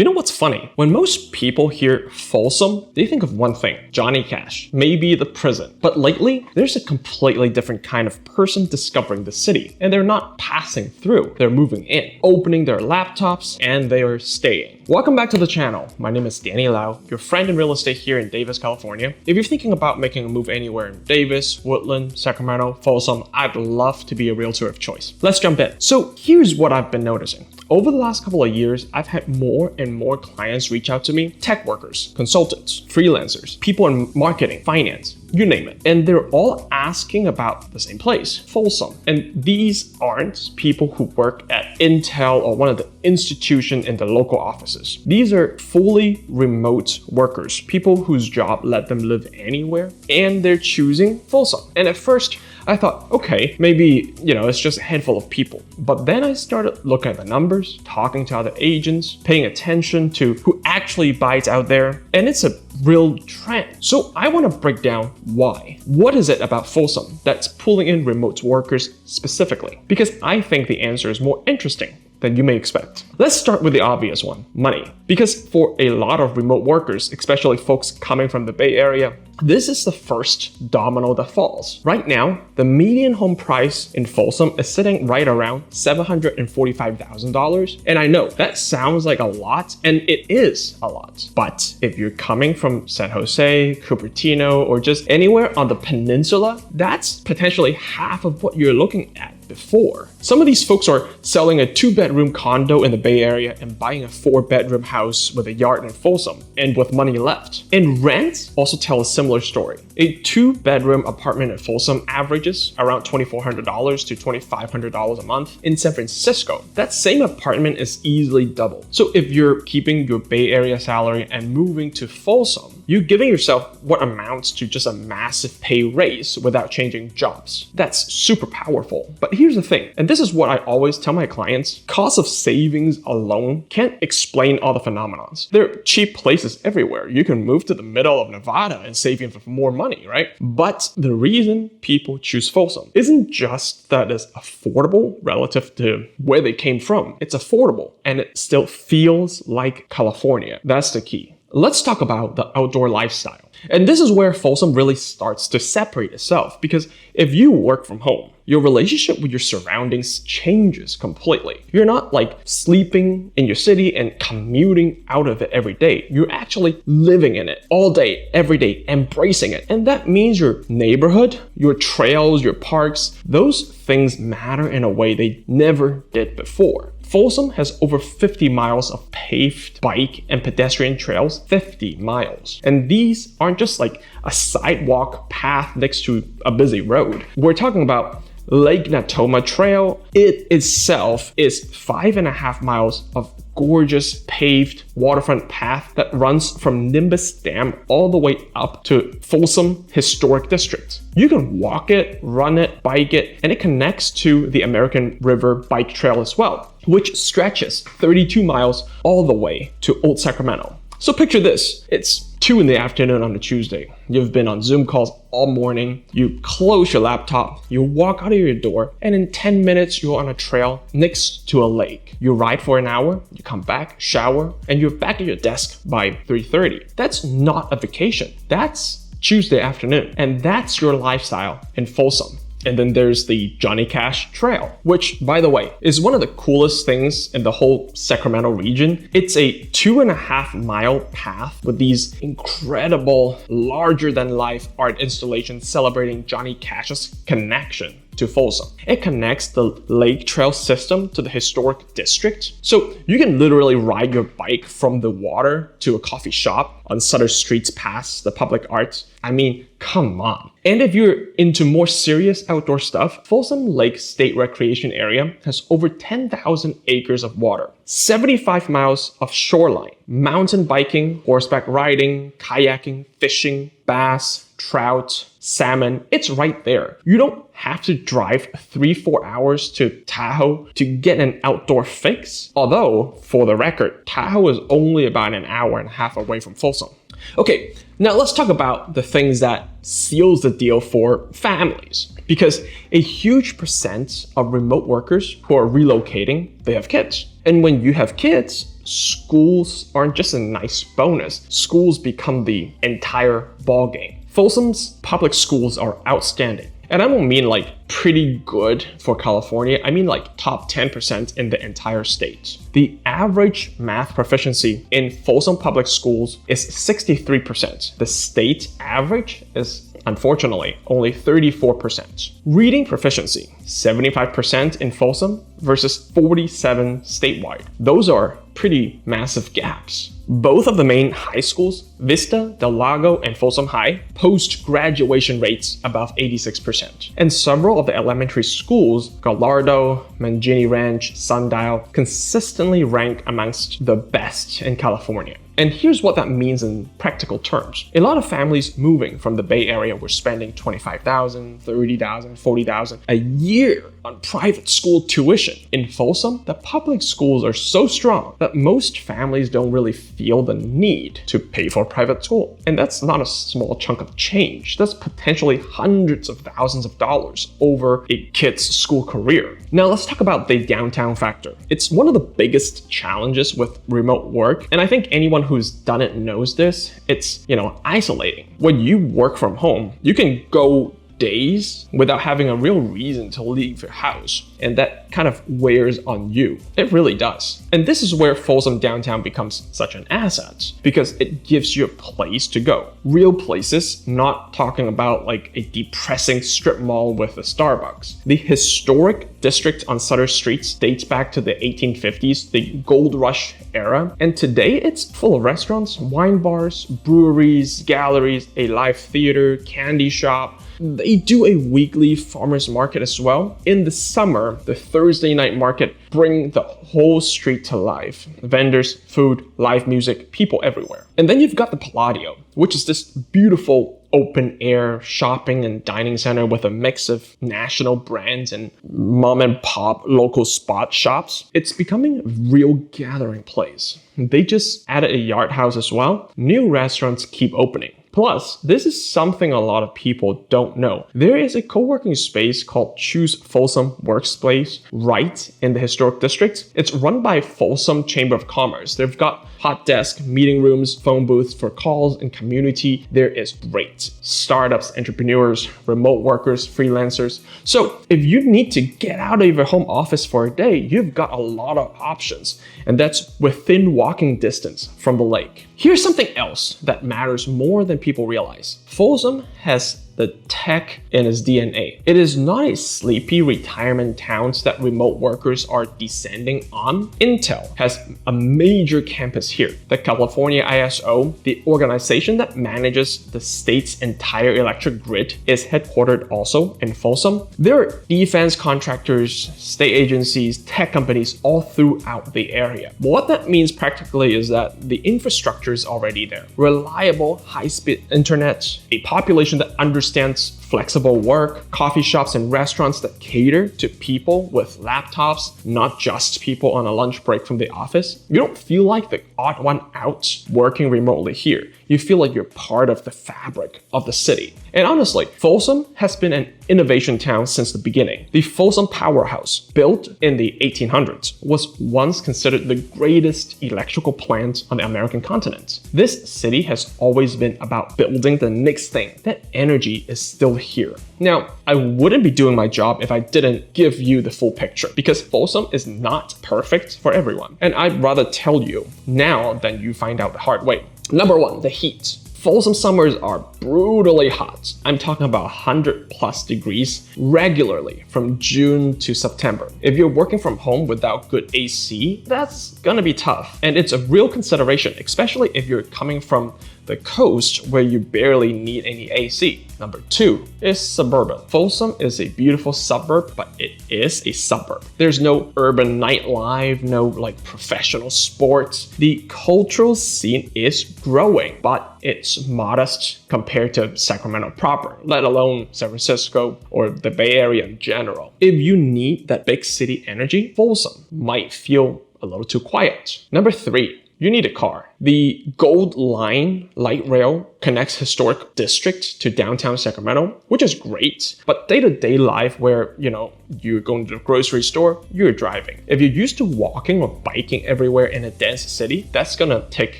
You know what's funny? When most people hear Folsom, they think of one thing, Johnny Cash, maybe the prison. But lately, there's a completely different kind of person discovering the city. And they're not passing through, they're moving in, opening their laptops, and they are staying. Welcome back to the channel. My name is Danny Lau, your friend in real estate here in Davis, California. If you're thinking about making a move anywhere in Davis, Woodland, Sacramento, Folsom, I'd love to be a realtor of choice. Let's jump in. So here's what I've been noticing. Over the last couple of years, I've had more and more clients reach out to me, tech workers, consultants, freelancers, people in marketing, finance, you name it. And they're all asking about the same place, Folsom. And these aren't people who work at Intel or one of the institutions in the local offices. These are fully remote workers, people whose job let them live anywhere, and they're choosing Folsom. And at first, I thought, okay, maybe, it's just a handful of people. But then I started looking at the numbers, talking to other agents, paying attention to who actually buys out there, and it's a real trend. So I want to break down why. What is it about Folsom that's pulling in remote workers specifically? Because I think the answer is more interesting than you may expect. Let's start with the obvious one, money. Because for a lot of remote workers, especially folks coming from the Bay Area, this is the first domino that falls. Right now, the median home price in Folsom is sitting right around $745,000. And I know that sounds like a lot, and it is a lot. But if you're coming from San Jose, Cupertino, or just anywhere on the peninsula, that's potentially half of what you're looking at before. Some of these folks are selling a 2-bedroom condo in the Bay Area and buying a 4-bedroom house with a yard in Folsom and with money left. And rent also tells a similar story. A 2-bedroom apartment in Folsom averages around $2,400 to $2,500 a month. In San Francisco, that same apartment is easily double. So if you're keeping your Bay Area salary and moving to Folsom, you're giving yourself what amounts to just a massive pay raise without changing jobs. That's super powerful. But here's the thing, and this is what I always tell my clients, cost of savings alone can't explain all the phenomenons. There are cheap places everywhere. You can move to the middle of Nevada and save even more money, right? But the reason people choose Folsom isn't just that it's affordable relative to where they came from. It's affordable and it still feels like California. That's the key. Let's talk about the outdoor lifestyle. And this is where Folsom really starts to separate itself, because if you work from home, your relationship with your surroundings changes completely. You're not like sleeping in your city and commuting out of it every day. You're actually living in it all day, every day, embracing it. And that means your neighborhood, your trails, your parks, those things matter in a way they never did before. Folsom has over 50 miles of paved bike and pedestrian trails, 50 miles. And these aren't just like a sidewalk path next to a busy road. We're talking about Lake Natoma Trail. It itself is 5.5 miles of gorgeous paved waterfront path that runs from Nimbus Dam all the way up to Folsom Historic District. You can walk it, run it, bike it, and it connects to the American River Bike Trail as well, which stretches 32 miles all the way to Old Sacramento. So picture this, it's 2 in the afternoon on a Tuesday. You've been on Zoom calls all morning, you close your laptop, you walk out of your door, and in 10 minutes, you're on a trail next to a lake. You ride for an hour, you come back, shower, and you're back at your desk by 3:30. That's not a vacation. That's Tuesday afternoon. And that's your lifestyle in Folsom. And then there's the Johnny Cash Trail, which, by the way, is one of the coolest things in the whole Sacramento region. It's a 2.5-mile path with these incredible, larger-than-life art installations celebrating Johnny Cash's connection to Folsom. It connects the Lake Trail system to the historic district. So you can literally ride your bike from the water to a coffee shop on Sutter Street past the public arts. I mean, come on. And if you're into more serious outdoor stuff, Folsom Lake State Recreation Area has over 10,000 acres of water, 75 miles of shoreline, mountain biking, horseback riding, kayaking, fishing, bass, trout, salmon. It's right there. You don't have to drive 3-4 hours to Tahoe to get an outdoor fix. Although, for the record, Tahoe is only about an hour and a half away from Folsom. Okay, now let's talk about the things that seals the deal for families. Because a huge percent of remote workers who are relocating, they have kids. And when you have kids, schools aren't just a nice bonus. Schools become the entire ballgame. Folsom's public schools are outstanding. And I don't mean like pretty good for California, I mean like top 10% in the entire state. The average math proficiency in Folsom public schools is 63%. The state average is unfortunately only 34%. Reading proficiency, 75% in Folsom versus 47% statewide. Those are pretty massive gaps. Both of the main high schools, Vista, Del Lago, and Folsom High, post graduation rates above 86%. And several of the elementary schools, Gallardo, Mangini Ranch, Sundial, consistently rank amongst the best in California. And here's what that means in practical terms. A lot of families moving from the Bay Area were spending $25,000, $30,000, $40,000 a year on private school tuition. In Folsom, the public schools are so strong that most families don't really feel the need to pay for private school. And that's not a small chunk of change. That's potentially hundreds of thousands of dollars over a kid's school career. Now let's talk about the downtown factor. It's one of the biggest challenges with remote work, and I think anyone who's done it knows this. It's, isolating. When you work from home, you can go days without having a real reason to leave your house, and that kind of wears on you. It really does. And this is where Folsom downtown becomes such an asset, because it gives you a place to go. Real places, not talking about like a depressing strip mall with a Starbucks. The historic district on Sutter Street dates back to the 1850s, the gold rush era, and today it's full of restaurants, wine bars, breweries, galleries, a live theater, candy shop. They do a weekly farmers market as well. In the summer, the Thursday night market bring the whole street to life. Vendors, food, live music, people everywhere. And then you've got the Palladio, which is this beautiful open air shopping and dining center with a mix of national brands and mom and pop local spot shops. It's becoming a real gathering place. They just added a yard house as well. New restaurants keep opening. Plus, this is something a lot of people don't know. There is a co-working space called Choose Folsom Workspace right in the historic district. It's run by Folsom Chamber of Commerce. They've got hot desk, meeting rooms, phone booths for calls and community. There is great startups, entrepreneurs, remote workers, freelancers. So if you need to get out of your home office for a day, you've got a lot of options, and that's within walking distance from the lake. Here's something else that matters more than people realize. Folsom has the tech in its DNA. It is not a sleepy retirement towns that remote workers are descending on. Intel has a major campus here. The California ISO, the organization that manages the state's entire electric grid, is headquartered also in Folsom. There are defense contractors, state agencies, tech companies all throughout the area. What that means practically is that the infrastructure is already there. Reliable, high-speed internet, a population that understands flexible work, coffee shops and restaurants that cater to people with laptops, not just people on a lunch break from the office. You don't feel like the odd one out working remotely here. You feel like you're part of the fabric of the city. And honestly, Folsom has been an innovation town since the beginning. The Folsom Powerhouse, built in the 1800s, was once considered the greatest electrical plant on the American continent. This city has always been about building the next thing. That energy is still here. Now, I wouldn't be doing my job if I didn't give you the full picture, because Folsom is not perfect for everyone. And I'd rather tell you now than you find out the hard way. Number one, the heat. Folsom summers are brutally hot. I'm talking about 100+ degrees regularly from June to September. If you're working from home without good AC, that's gonna be tough. And it's a real consideration, especially if you're coming from the coast where you barely need any AC. Number two is suburban. Folsom is a beautiful suburb, but it is a suburb. There's no urban nightlife, no like professional sports. The cultural scene is growing, but it's modest compared to Sacramento proper, let alone San Francisco or the Bay Area in general. If you need that big city energy, Folsom might feel a little too quiet. Number three, you need a car. The Gold Line light rail connects historic district to downtown Sacramento, which is great. But day-to-day life where, you're going to the grocery store, you're driving. If you're used to walking or biking everywhere in a dense city, that's gonna take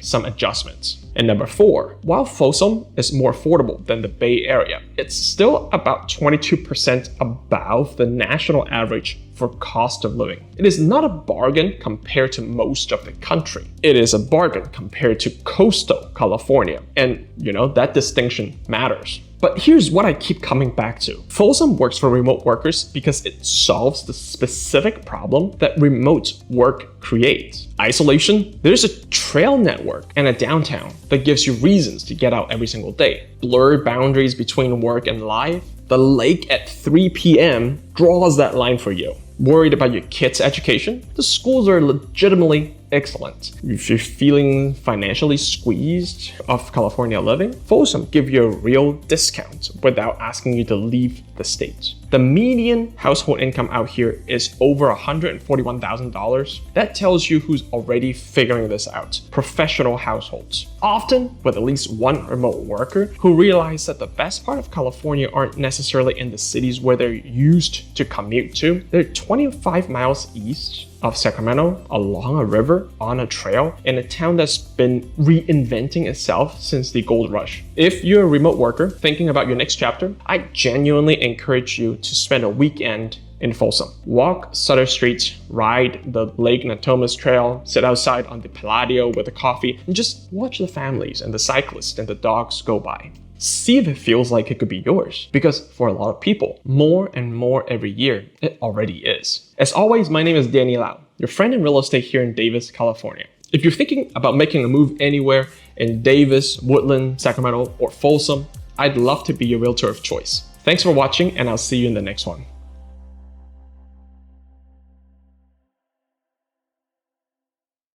some adjustments. And number 4, while Folsom is more affordable than the Bay Area, it's still about 22% above the national average for cost of living. It is not a bargain compared to most of the country. It is a bargain compared to coastal California. And that distinction matters. But here's what I keep coming back to. Folsom works for remote workers because it solves the specific problem that remote work creates. Isolation, there's a trail network and a downtown that gives you reasons to get out every single day. Blurred boundaries between work and life, the lake at 3 p.m. draws that line for you. Worried about your kids' education? The schools are legitimately excellent. If you're feeling financially squeezed of California living, Folsom give you a real discount without asking you to leave the state. The median household income out here is over $141,000. That tells you who's already figuring this out. Professional households, often with at least one remote worker who realize that the best part of California aren't necessarily in the cities where they're used to commute to. They're 25 miles east of Sacramento, along a river, on a trail, in a town that's been reinventing itself since the gold rush. If you're a remote worker thinking about your next chapter, I genuinely encourage you to spend a weekend in Folsom. Walk Sutter Street, ride the Lake Natoma's trail, sit outside on the Palladio with a coffee, and just watch the families and the cyclists and the dogs go by. See if it feels like it could be yours, because for a lot of people, more and more every year, it already is. As always, my name is Danny Lau, your friend in real estate here in Davis, California. If you're thinking about making a move anywhere in Davis, Woodland, Sacramento, or Folsom, I'd love to be your realtor of choice. Thanks for watching, and I'll see you in the next one.